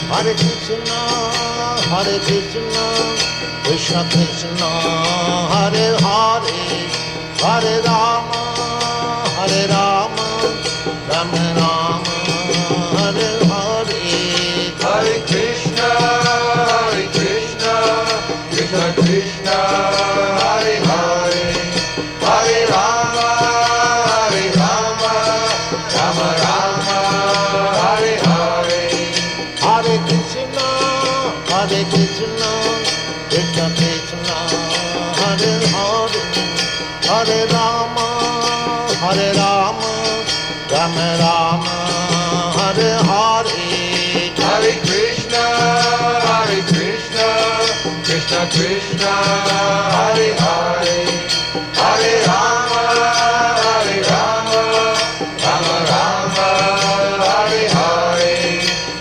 Hare Krishna, Krishna Krishna, Hare Hare, Hare Rama, Rama Rama, Hare Hare. Hare Krishna, Krishna Krishna, Hare Hare, Hare Rama, Rama Rama, Hare Hare. Hare Krishna, Krishna Krishna, Hare Hare, Hare Rama, Rama Rama, Hare Hare. Hare Krishna, Krishna Krishna, Hare Hare.